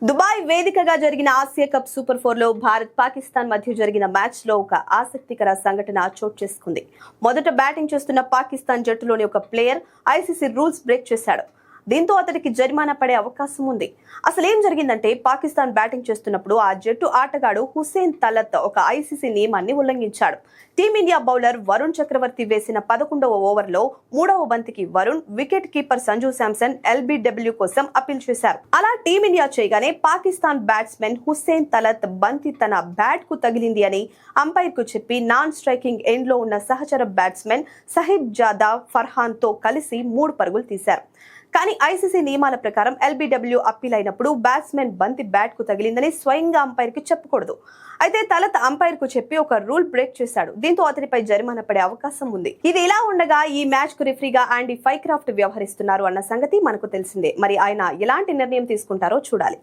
Dubai వేదికగా జరిగిన Asia cup super 4 లో భారత్ పాకిస్తాన్ మధ్య జరిగిన మ్యాచ్ లో ఒక ఆసక్తికర సంఘటన చోటు చేసుకుంది. మొదట బ్యాటింగ్ చేస్తున్న పాకిస్తాన్ జట్టులోని ఒక ప్లేయర్ ఐసీసీ రూల్స్ బ్రేక్ చేశాడు. దీంతో అతడికి జరిమానా పడే అవకాశం ఉంది. అసలు ఏం జరిగిందంటే, పాకిస్తాన్ బ్యాటింగ్ చేస్తున్నప్పుడు ఆ జట్టు ఆటగాడు హుస్సేన్ తలత్ ఒక ఐసీసీ నియమాన్ని ఉల్లంఘించాడు. టీమిండియా బౌలర్ వరుణ్ చక్రవర్తి వేసిన 11వ ఓవర్లో 3వ బంతికి Varun, wicket keeper Sanju Samson LBW కోసం అప్పీల్ చేశారు. అలా టీమిండియా చేయగానే పాకిస్తాన్ బ్యాట్స్మెన్ హుస్సేన్ తలత్ బంతి తన బ్యాట్ కు తగిలింది అని అంపైర్ కు చెప్పి నాన్ స్ట్రైకింగ్ ఎండ్ లో ఉన్న సహచర బ్యాట్స్మెన్ సహిబ్ జాదా ఫర్హాన్ తో కలిసి 3 పరుగులు తీశారు. కానీ ఐసీసీ నియమాల ప్రకారం ఎల్బీడబ్ల్యూ అప్పీల్ అయినప్పుడు బ్యాట్స్మెన్ బంతి బ్యాట్ కు తగిలిందని స్వయంగా అంపైర్ కి చెప్పకూడదు. అయితే తలత్ అంపైర్ కు చెప్పి ఒక రూల్ బ్రేక్ చేశాడు. దీంతో అతనిపై జరిమానా పడే అవకాశం ఉంది. ఇది ఇలా ఉండగా ఈ మ్యాచ్ కు రిఫరీగా ఆండీ ఫైక్రాఫ్ట్ వ్యవహరిస్తున్నారు అన్న సంగతి మనకు తెలిసిందే. మరి ఆయన ఎలాంటి నిర్ణయం తీసుకుంటారో చూడాలి.